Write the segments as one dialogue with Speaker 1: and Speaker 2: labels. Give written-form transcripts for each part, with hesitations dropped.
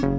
Speaker 1: እዚህ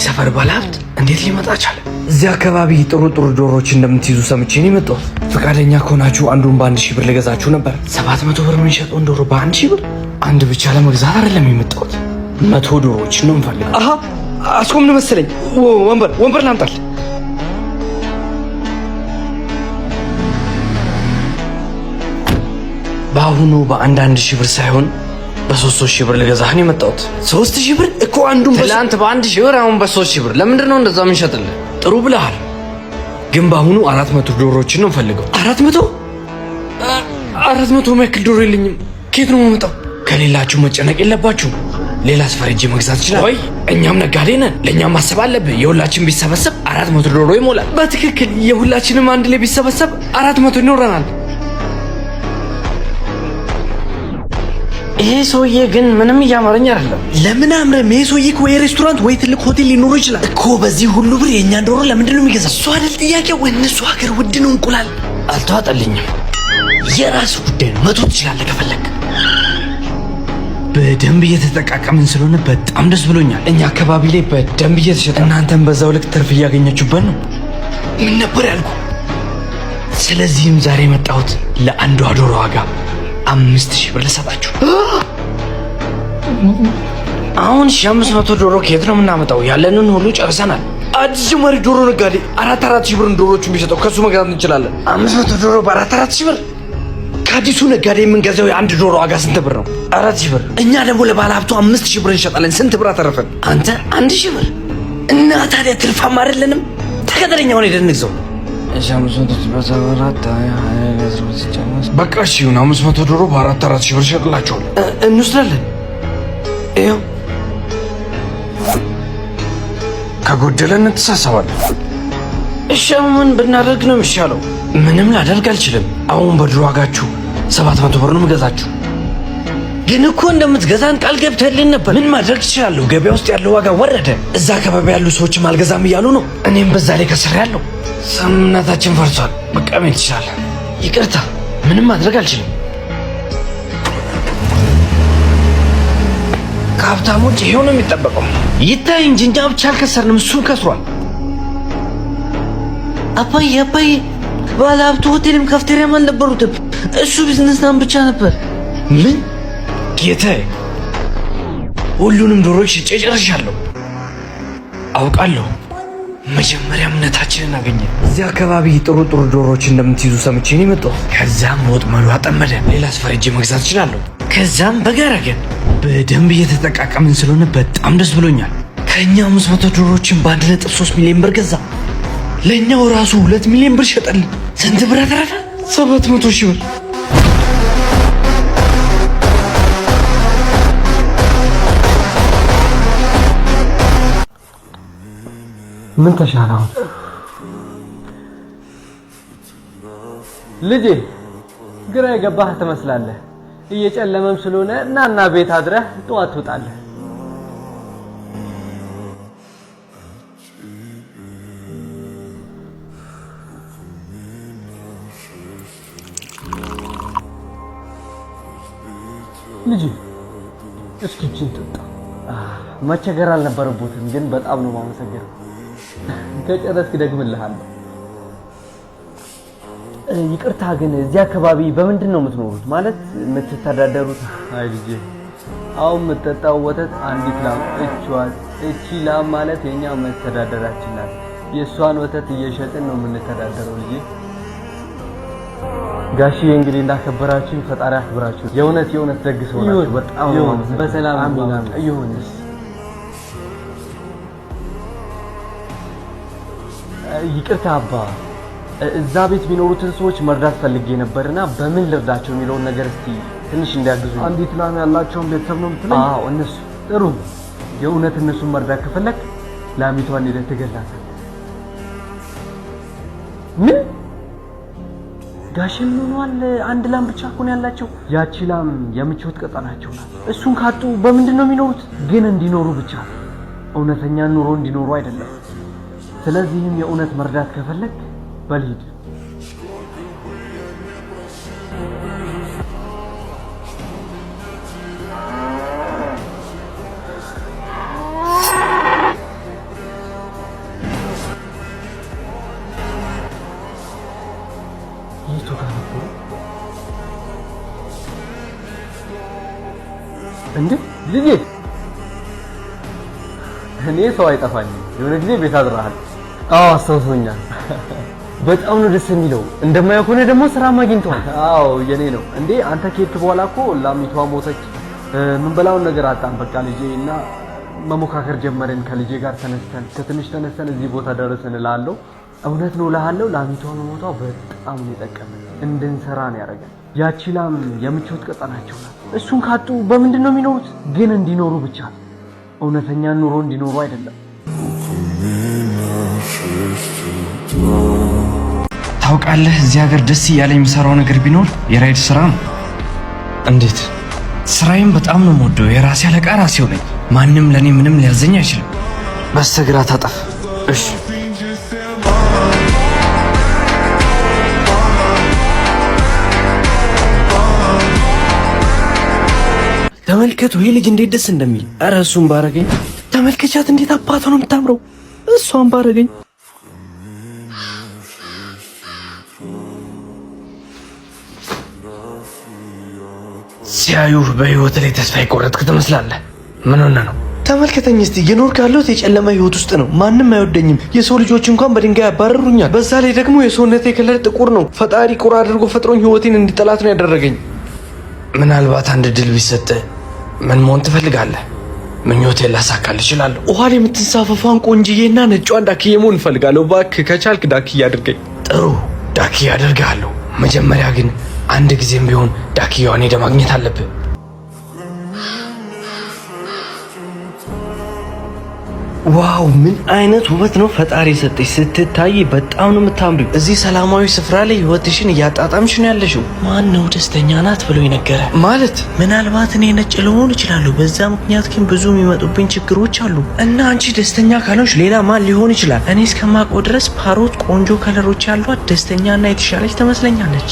Speaker 1: ሰፈር ባለሀብት እንዴት ሊመጣ ቻለ? እዚህ አካባቢ ጥሩ ዶሮዎች እንደምትይዙ ሰምቼ ነው የመጣሁት። ፈቃደኛ ከሆናችሁ አንዱን በ1000 ብር ልገዛችሁ ነበር። 700 ብር የምንሸጠውን ዶሮ በ1000 ብር? አንድ ብቻ ለመግዛት አይደለም የመጣሁት፣ 100 ዶሮዎች ነው የምፈልገው። አሃ አስቆምን መሰለኝ። ወንበር ላምጣል። በአሁኑ በ1000 ብር ሳይሆን በ3000 ብር ልገዛህ ነው የመጣሁት። 3000 ብር እኮ አንዱን ትላንት በ1000 ብር አሁን በ3000 ብር። ለምንድን ነው እንደዛ የምንሸጥልህ? ጥሩ ብለሃል፣ ግን በአሁኑ 400 ዶሮዎችን ነው የምፈልገው። 400 የሚያክል ዶሮ የለኝም። ከየት ነው የምመጣው? ከሌላችሁ መጨነቅ የለባችሁ። ሌላ ስፍራ ሄጄ መግዛት ይችላል። ወይ እኛም ነጋዴ ነን፣ ለእኛም ማሰብ አለብህ። የሁላችን ቢሰበሰብ 400 ዶሮ ይሞላል። በትክክል የሁላችንም አንድ ላይ ቢሰበሰብ 400 ይኖረናል። ይሄ ሰውዬ ግን ምንም እያማረኝ አይደለም። ለምን አምረም? ይሄ ሰውዬ እኮ የሬስቶራንት ወይ ትልቅ ሆቴል ሊኖረው ይችላል እኮ። በዚህ ሁሉ ብር የእኛን ዶሮ ለምንድን ነው የሚገዛው? እሱ አይደል ጥያቄው? እነሱ ሀገር ውድ ነው እንቁላል። አልተዋጠልኝም። የራሱ ጉዳይ ነው። 100 ትችላለህ ከፈለግ። በደንብ እየተጠቃቀምን ስለሆነ በጣም ደስ ብሎኛል። እኛ አካባቢ ላይ በደንብ እየተሸጠ፣ እናንተም በዛው ልክ ትርፍ እያገኛችሁበት ነው። ምን ነበር ያልኩ? ስለዚህም ዛሬ የመጣሁት ለአንዷ ዶሮ ዋጋ 5000 ብር ልሰጣችሁ። አሁን 500 ዶሮ ከየት ነው የምናመጣው? ያለንን ሁሉ ጨርሰናል። አዲስ ጀማሪ ዶሮ ነጋዴ 4,000 ብር ዶሮዎቹን ቢሰጠው ከሱ መግዛት እንችላለን። 500 ዶሮ በ4,000 ብር? ከአዲሱ ነጋዴ የምንገዛው የአንድ ዶሮ ዋጋ ስንት ብር ነው? 4000 ብር። እኛ ደግሞ ለባለ ሀብቱ 5000 ብር እንሸጣለን። ስንት ብር አተረፈን? አንተ 1000 ብር። እና ታዲያ ትርፋማ አይደለንም? ተከተለኛውን ሄደን እንግዛው። በቃ እሺ ይሁን። 500 ዶሮ በ4,000 ብር ሸጥላቸዋል። እንወስዳለን። ይኸው ከጎደለን እንተሳሰባለን። እሺ ምን ብናደርግ ነው የሚሻለው? ምንም ላደርግ አልችልም። አሁን በድሮ ዋጋችሁ 700 ብር ነው የምገዛችሁ። ግን እኮ እንደምትገዛን ቃል ገብተህልን ነበር። ምን ማድረግ ትችላለሁ? ገበያ ውስጥ ያለው ዋጋ ወረደ። እዛ አካባቢ ያሉ ሰዎችም አልገዛም እያሉ ነው። እኔም በዛ ላይ ከስሬያለሁ። ስምምነታችን ፈርሷል። በቃ መሄድ ትችላለህ። ይቅርታ፣ ምንም ማድረግ አልችልም። ከሀብታሞች ይሄው ነው የሚጠበቀው። ይታይ እንጂ እኛ ብቻ አልከሰርንም፣ እሱም ከስሯል። አባዬ ባለ ሀብቱ ሆቴልም ካፍቴሪያም አልነበሩትም። እሱ ቢዝነስናም ብቻ ነበር። ምን ጌታዬ፣ ሁሉንም ዶሮዎች ሽጬ ጨርሻለሁ። አውቃለሁ። መጀመሪያ እምነታችንን አገኘ። እዚህ አካባቢ ጥሩ ዶሮዎች እንደምትይዙ ሰምቼ ነው የመጣሁት። ከዛም ወጥመዱ አጠመደ። ሌላ ስፍራ ሄጄ መግዛት እችላለሁ። ከዛም በጋራገን በደንብ እየተጠቃቀምን ስለሆነ በጣም ደስ ብሎኛል። ከእኛ 500 ዶሮዎችን በ1.3 ሚሊዮን ብር ገዛ። ለእኛው ራሱ 2 ሚሊዮን ብር ሸጠልን። ስንት ብር አተረፈ? 700 ሺህ ብር።
Speaker 2: ምን ተሻለው ልጄ? ግራ የገባህ ትመስላለህ። እየጨለመም ስለሆነ እናና ቤት አድረህ ጠዋት ትወጣለህ። ልጄ እስኪ እጅን ጠጣ። መቸገር አልነበረቦትም፣ ግን በጣም ነው የማመሰግነው። ከጨረስክ ደግምልሃለሁ። ይቅርታ ግን እዚህ አካባቢ በምንድን ነው የምትኖሩት? ማለት የምትተዳደሩት? አይ ልጄ፣ አሁን የምትጠጣው ወተት አንዲት ላም እቺ ላም ማለት የኛ መተዳደራችን ናት። የእሷን ወተት እየሸጥን ነው የምንተዳደረው ልጄ። ጋሺዬ እንግዲህ እንዳከበራችሁ ፈጣሪ አክብራችሁ። የእውነት ደግ ሰው ናችሁ። በጣም ነው በሰላም ይሁንስ። ይቅርታ አባ፣ እዛ ቤት የሚኖሩትን ሰዎች መርዳት ፈልጌ ነበርና በምን ልርዳቸው የሚለውን ነገር እስቲ ትንሽ እንዲያግዙ። አንዲት ላም ያላቸውን ቤተሰብ ነው የምትለኝ? አዎ እነሱ። ጥሩ። የእውነት እነሱን መርዳት ከፈለክ ላሚቷን ሄደህ ትገላታለህ። ምን ጋሽ ምን ሆኗል? አንድ ላም ብቻ እኮ ነው ያላቸው። ያቺ ላም የምቾት ቀጠናቸው ናት። እሱን ካጡ በምንድን ነው የሚኖሩት? ግን እንዲኖሩ ብቻ፣ እውነተኛ ኑሮ እንዲኖሩ አይደለም። ስለዚህም የእውነት መርዳት ከፈለክ በልሂድ። እንዴ ልጄ እኔ ሰው አይጠፋኝም። የሆነ ጊዜ ቤት አድራሃል። አዎ አስተውሶኛል። በጣም ነው ደስ የሚለው። እንደማያውቅ ሆነ ደግሞ ስራ ማግኝቷል። አዎ የኔ ነው እንዴ። አንተ ከሄድክ በኋላ እኮ ላሚቷ ሞተች። ምን በላውን ነገር አጣን። በቃ ልጄ እና መሞካከር ጀመርን ከልጄ ጋር ተነስተን ከትንሽ ተነስተን እዚህ ቦታ ደረስን እላለሁ። እውነት ነው እልሃለሁ። ላሚቷ መሞቷ በጣም ነው የጠቀመን። እንድንሰራ ነው ያደረገን። ያቺ ላም የምቾት ቀጠናቸው ናት። እሱን ካጡ በምንድን ነው የሚኖሩት? ግን እንዲኖሩ ብቻ እውነተኛ ኑሮ እንዲኖሩ አይደለም።
Speaker 1: ታውቃለህ እዚህ ሀገር ደስ እያለኝ የምሰራው ነገር ቢኖር የራይድ ስራ ነው። እንዴት? ስራዬን በጣም ነው የምወደው። የራሴ አለቃ ራሴው ነኝ። ማንም ለኔ ምንም ሊያዘኝ አይችልም። በስተግራ ታጠፍ። እሺ ተመልከቱ ይሄ ልጅ እንዴት ደስ እንደሚል። ኧረ እሱን ባረገኝ። ተመልከቻት እንዴት አባቷ ነው የምታምረው። እሷን ባረገኝ። ሲያዩ በህይወት ላይ ተስፋ የቆረጥክ ትመስላለህ። ምን ሆነ ነው? ተመልከተኝ እስቲ። እየኖርክ ያለሁት የጨለማ ህይወት ውስጥ ነው። ማንም አይወደኝም። የሰው ልጆች እንኳን በድንጋይ ያባረሩኛል። በዛ ላይ ደግሞ የሰውነቴ ከለር ጥቁር ነው። ፈጣሪ ቁራ አድርጎ ፈጥሮኝ ህይወቴን እንዲጠላት ነው ያደረገኝ። ምናልባት አንድ ድል ቢሰጥህ ምን መሆን ትፈልጋለህ? ምኞቴን ላሳካልህ እችላለሁ። ውሃ ላይ የምትንሳፈፏን ቆንጅዬና ነጯን ዳክዬ መሆን እፈልጋለሁ። እባክህ ከቻልክ ዳክዬ አድርገኝ። ጥሩ ዳክዬ አደርግሃለሁ። መጀመሪያ ግን አንድ ጊዜም ቢሆን ዳክዬዋን ሄደህ ማግኘት አለብህ። ዋው ምን አይነት ውበት ነው ፈጣሪ ሰጠሽ። ስትታይ በጣም ነው የምታምሪው። እዚህ ሰላማዊ ስፍራ ላይ ህይወትሽን እያጣጣምሽ ነው ያለሽው። ማን ነው ደስተኛ ናት ብሎ ይነገረ? ማለት ምናልባት እኔ ነጭ ልሆን እችላለሁ። በዛ ምክንያት ግን ብዙ የሚመጡብኝ ችግሮች አሉ እና አንቺ ደስተኛ ካልሆንሽ ሌላ ማን ሊሆን ይችላል? እኔ እስከማውቀው ድረስ ፓሮት ቆንጆ ከለሮች ያሏት ደስተኛና የተሻለች ትመስለኛለች።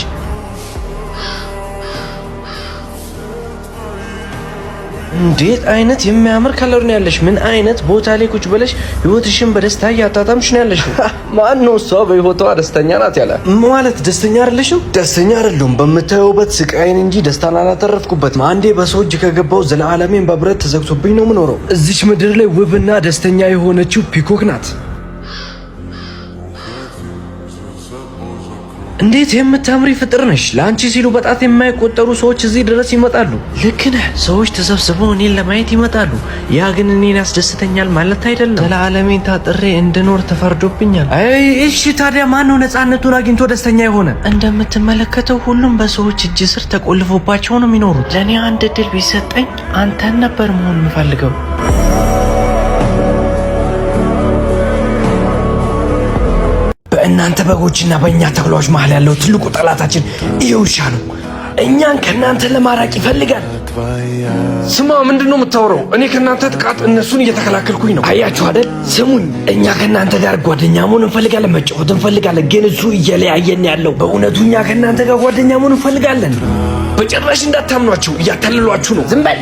Speaker 1: እንዴት አይነት የሚያምር ከለር ነው ያለሽ! ምን አይነት ቦታ ላይ ቁጭ ብለሽ ህይወትሽን በደስታ እያጣጣምሽ ነው ያለሽው? ማን ነው እሷ በህይወቷ ደስተኛ ናት ያለ? ማለት ደስተኛ አይደለሽም? ደስተኛ አይደለሁም። በምታዩበት ስቃይን እንጂ ደስታን አላተረፍኩበትም። አንዴ በሰው እጅ ከገባው ዘላለሜን በብረት ተዘግቶብኝ ነው የምኖረው። እዚች ምድር ላይ ውብና ደስተኛ የሆነችው ፒኮክ ናት። እንዴት የምታምሪ ፍጥር ነሽ! ለአንቺ ሲሉ በጣት የማይቆጠሩ ሰዎች እዚህ ድረስ ይመጣሉ። ልክ ነህ። ሰዎች ተሰብስበው እኔን ለማየት ይመጣሉ። ያ ግን እኔን ያስደስተኛል ማለት አይደለም። ዘላለሜን ታጥሬ እንድኖር ተፈርዶብኛል። እሺ ታዲያ ማን ነው ነፃነቱን አግኝቶ ደስተኛ የሆነ? እንደምትመለከተው ሁሉም በሰዎች እጅ ስር ተቆልፎባቸው ነው የሚኖሩት። ለእኔ አንድ እድል ቢሰጠኝ አንተን ነበር መሆን የምፈልገው። በእናንተ በጎችና በእኛ ተኩላዎች መሃል ያለው ትልቁ ጠላታችን ይሄ ውሻ ነው። እኛን ከእናንተ ለማራቅ ይፈልጋል። ስማ፣ ምንድን ነው የምታወራው? እኔ ከእናንተ ጥቃት እነሱን እየተከላከልኩኝ ነው። አያችሁ አይደል? ስሙኝ፣ እኛ ከእናንተ ጋር ጓደኛ መሆን እንፈልጋለን፣ መጫወት እንፈልጋለን። ግን እሱ እየለያየን ያለው። በእውነቱ እኛ ከእናንተ ጋር ጓደኛ መሆን እንፈልጋለን። በጭራሽ እንዳታምኗቸው፣ እያታለሏችሁ ነው። ዝም በል።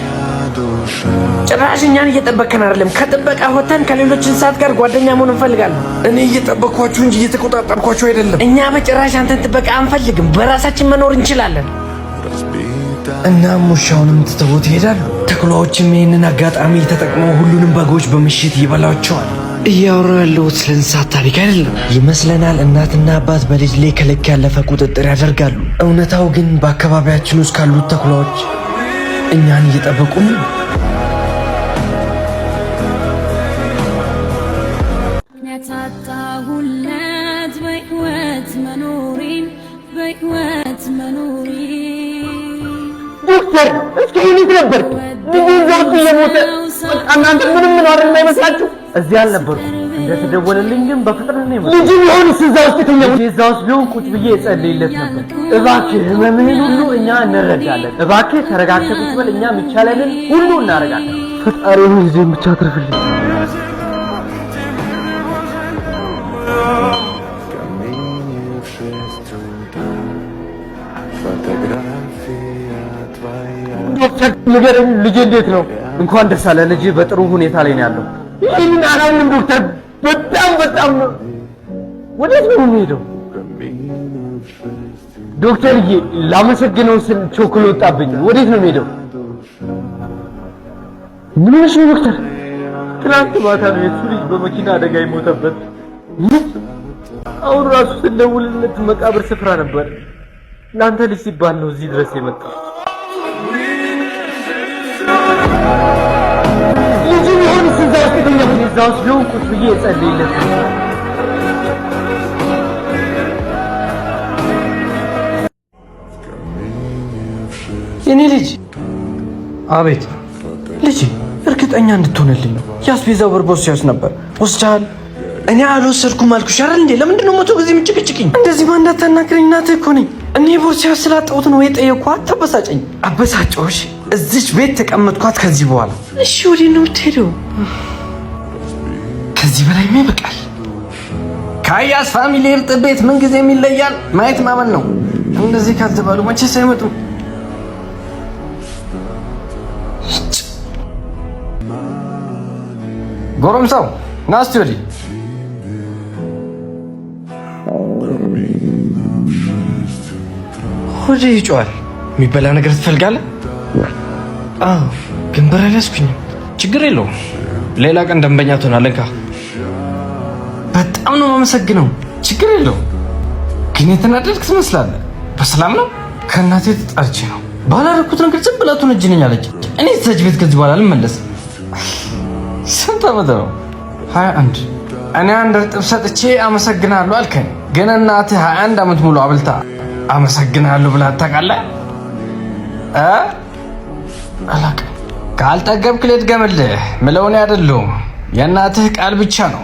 Speaker 1: ጭራሽ እኛን እየጠበቅን አይደለም። ከጥበቃ ወተን ከሌሎች እንስሳት ጋር ጓደኛ መሆን እንፈልጋለን። እኔ እየጠበቅኳችሁ እንጂ እየተቆጣጠርኳችሁ አይደለም። እኛ በጭራሽ አንተን ጥበቃ አንፈልግም። በራሳችን መኖር እንችላለን። እናም ውሻውንም ትተውት ይሄዳሉ። ተኩላዎችም ይህንን አጋጣሚ ተጠቅመው ሁሉንም በጎች በምሽት ይበላቸዋል። እያወራሁ ያለሁት ስለ እንስሳት ታሪክ አይደለም ይመስለናል። እናትና አባት በልጅ ላይ ከልክ ያለፈ ቁጥጥር ያደርጋሉ። እውነታው ግን በአካባቢያችን ውስጥ ካሉት ተኩላዎች እኛን እየጠበቁን ነው።
Speaker 3: ያታጣሁለት በህይወት መኖሪን
Speaker 2: ዶክተር እስኪ እንዴት ነበር? ልጅ እየሞተ እናንተ ምንም ምን አይደል የማይመስላችሁ? እዚህ አልነበርኩም። እንደተደወለልኝ ግን በፍጥነት ነው የመጣሁት። ልጅ ቢሆን እዛ ውስጥ ተኛው። እዛ ውስጥ ቢሆን ቁጭ ብዬ እጸልይለት ነበር። እባክህ ህመምህን ሁሉ እኛ እንረዳለን። እባክህ ተረጋግተህ ቁጭ በል። እኛ የሚቻለንን ሁሉ እናደርጋለን። ፈጣሪ ሆይ ልጄን ብቻ አትርፍልኝ። ዶክተር ንገረኝ፣ ልጄ እንዴት ነው? እንኳን ደስ አለ። ልጄ በጥሩ ሁኔታ ላይ ነው ያለው። ይሄን አላምንም ዶክተር፣ በጣም ነው። ወዴት ነው የሚሄደው? ዶክተርዬ ላመሰግነው ስል ቾክሎ ወጣብኝ። ወዴት ነው የሚሄደው? ምን ሆነሽ ነው ዶክተር? ትናንት ማታ ነው የሱ ልጅ በመኪና አደጋ የሞተበት። አሁን ራሱ ስንደውልለት መቃብር ስፍራ ነበር። ለአንተ ልጅ ሲባል ነው እዚህ ድረስ የመጣው። ልጅ ቢሆን ስንዛስተኛ ሁኔታዎች ቢሆን ቁጭ ብዬ እጸልይለት። የኔ ልጅ።
Speaker 1: አቤት
Speaker 2: ልጅ፣ እርግጠኛ እንድትሆንልኝ ነው። የአስቤዛው ብር ቦርሳዬ ውስጥ ነበር። ወስደሃል?
Speaker 1: እኔ አልወሰድኩም አልኩሽ አይደል እንዴ? ለምንድን ነው መቶ ጊዜ የምትጭቅጭቅኝ?
Speaker 2: እንደዚህ ማን እንዳታናግረኝ፣ እናትህ እኮ ነኝ። እኔ ቦርሳዬ ውስጥ ስላጣሁት ነው የጠየኳት። ተበሳጨኝ።
Speaker 1: አበሳጨሁሽ? እዚች ቤት ተቀመጥኳት። ከዚህ በኋላ
Speaker 2: እሺ፣ ወዴት ነው የምትሄደው?
Speaker 1: ከዚህ በላይማ ይበቃል። ከአያስ ፋሚሊ እርጥብ ቤት ምን ጊዜም ይለያል። ማየት ማመን ነው። እንደዚህ ካልተባሉ መቼስ አይመጡም። ጎረምሳው ና እስቲ ወዲህ። ሆዴ ይጮሃል። የሚበላ ነገር ትፈልጋለህ? አዎ፣ ግን ብር አልያዝኩኝም። ችግር የለውም፣ ሌላ ቀን ደንበኛ ትሆናለህ። በጣም ነው የማመሰግነው። ችግር የለውም፣ ግን የተናደድክ ትመስላለህ። በሰላም ነው? ከእናቴ ተጣልቼ ነው። ባላደረኩት ነገር ዝም ብላ ትወነጅለኝ አለች። እኔ ተሰጅ ቤት ከዚህ በኋላ አልመለስም። ስንት ዓመት ነው? 21። እኔ አንድ እርጥብ ሰጥቼ አመሰግናለሁ አልከኝ፣ ግን እናትህ 21 ዓመት ሙሉ አብልታ አመሰግናለሁ ብላ ታውቃለህ? አላውቅም። ካልጠገብክ ልድገምልህ። ምለው እኔ አይደለሁም፣ የእናትህ ቃል ብቻ ነው።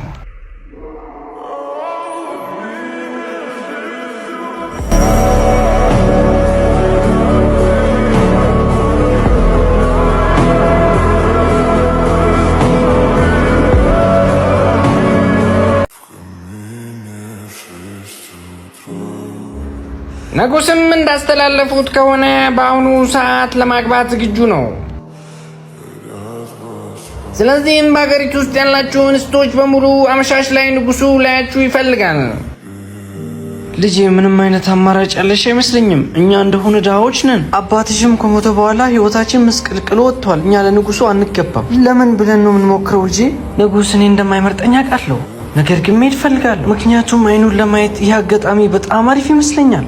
Speaker 1: ንጉስም እንዳስተላለፉት ከሆነ በአሁኑ ሰዓት ለማግባት ዝግጁ ነው። ስለዚህም በሀገሪቱ ውስጥ ያላችሁ እንስቶች በሙሉ አመሻሽ ላይ ንጉሱ ላያችሁ ይፈልጋል። ልጄ፣ ምንም አይነት አማራጭ ያለሽ አይመስለኝም። እኛ እንደሆነ ድሃዎች ነን። አባትሽም ከሞተ በኋላ ህይወታችን ምስቅልቅል ወጥቷል። እኛ ለንጉሱ አንገባም። ለምን ብለን ነው የምንሞክረው? ልጄ፣ ንጉስ እኔ እንደማይመርጠኝ አውቃለሁ፣ ነገር ግን መሄድ እፈልጋለሁ። ምክንያቱም አይኑን ለማየት ይህ አጋጣሚ በጣም አሪፍ ይመስለኛል።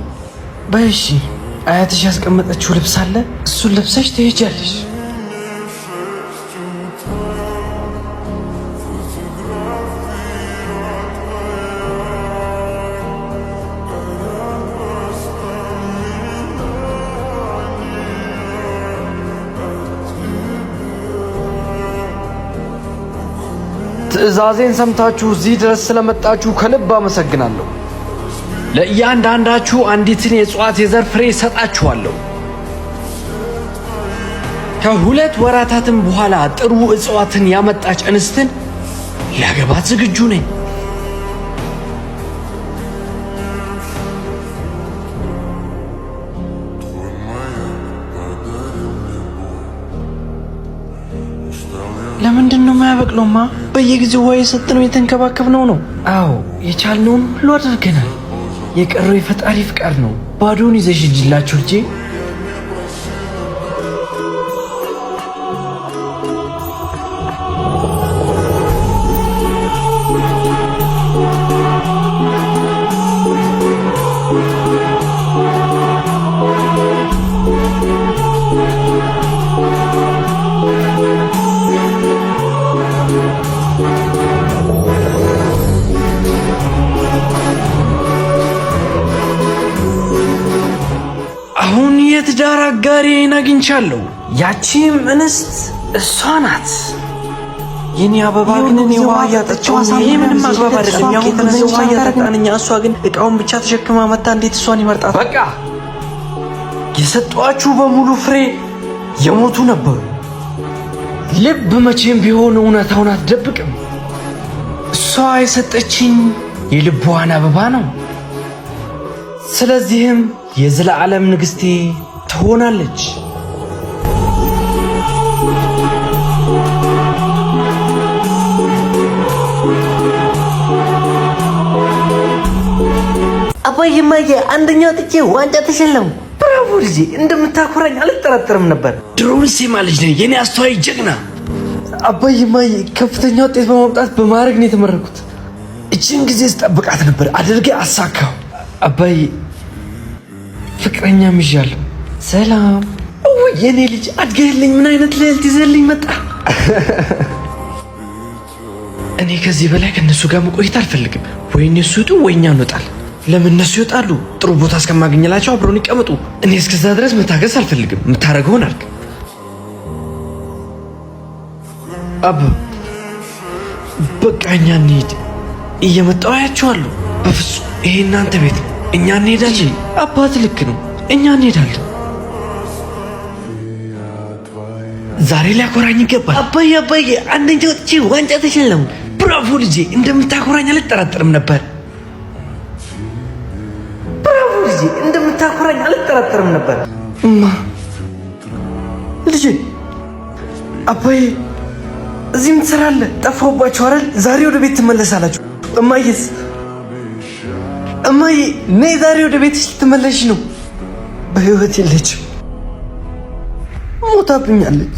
Speaker 1: በእሺ፣ አያትሽ ያስቀመጠችው ልብስ አለ፣ እሱን ለብሰሽ ትሄጃለሽ። ትዕዛዜን ሰምታችሁ እዚህ ድረስ ስለመጣችሁ ከልብ አመሰግናለሁ። ለእያንዳንዳችሁ አንዲትን የእጽዋት የዘር ፍሬ እሰጣችኋለሁ። ከ2 ወራታትም በኋላ ጥሩ እጽዋትን ያመጣች እንስትን ላገባት ዝግጁ ነኝ። ለምንድን ነው የማያበቅለውማ? በየጊዜው ውሃ የሰጠነው የተንከባከብነው ነው። አዎ፣ የቻልነውን ሁሉ አድርገናል። የቀረው የፈጣሪ ፍቃድ ነው። ባዶን ይዘሽ ሂጂላችሁ ልጄ። አሁን የትዳር አጋሬን አግኝቻለሁ። ያቺም እንስት እሷ ናት። የኔ አበባ ግን እኔ ውሃ እያጠጣሁ ነው። ይሄ ምንም አግባብ አይደለም። ያው የተነሳው ውሃ እያጠጣን እኛ፣ እሷ ግን እቃውን ብቻ ተሸክማ መጣ። እንዴት እሷን ይመርጣት? በቃ የሰጧችሁ በሙሉ ፍሬ የሞቱ ነበሩ። ልብ መቼም ቢሆን እውነታውን አትደብቅም። እሷ የሰጠችኝ የልቧን አበባ ነው። ስለዚህም የዘላለም ንግስቴ ትሆናለች።
Speaker 4: አባዬ ማየ አንደኛው ጥቼ ዋንጫ ተሸለሙ።
Speaker 1: ብራቮ ልጄ፣ እንደምታኮራኝ አልጠራጠርም ነበር። ድሮውንስ ልጅ ነህ የኔ አስተዋይ ጀግና።
Speaker 2: አባዬ ማየ ከፍተኛ ውጤት በማምጣት በማዕረግ ነው የተመረኩት።
Speaker 1: እቺን ጊዜ ስጠብቃት ነበር፣ አድርጌ አሳካው። አባዬ ፍቅረኛም ይዣለሁ።
Speaker 2: ሰላም
Speaker 1: የኔ ልጅ አድገህልኝ፣ ምን አይነት ልዕልት ይዘህልኝ መጣ። እኔ ከዚህ በላይ ከነሱ ጋር መቆየት አልፈልግም። ወይ እነሱ ይውጡ ወይ እኛ እንወጣለን። ለምን እነሱ ይወጣሉ? ጥሩ ቦታ እስከማገኝላቸው አብረውን ይቀመጡ። እኔ እስከዛ ድረስ መታገስ አልፈልግም። የምታደርገውን አድርግ። አባ በቃ እኛ እንሂድ። እየመጣሁ አያቸዋለሁ። በፍጹም ይሄ እናንተ ቤት ነው። እኛ እንሄዳለን። አባት ልክ ነው። እኛ እንሄዳለን። ዛሬ ሊያኮራኝ ይገባል።
Speaker 4: አባዬ አንደኛው ጥቼ ዋንጫ ተሸለሙ።
Speaker 1: ብራቮ ልጄ፣ እንደምታኮራኝ አልጠራጠርም ነበር።
Speaker 4: ብራቮ ልጄ፣ እንደምታኮራኝ አልጠራጠርም ነበር።
Speaker 2: ልጄ አባዬ እዚህ ምን ትሰራለህ? ጠፋሁባችሁ አይደል? ዛሬ ወደ ቤት ትመለሳላችሁ። እማዬስ? እማዬ ነይ፣ ዛሬ ወደ ቤትሽ ልትመለሽ ነው። በህይወት የለችም፣ ሞታብኛለች።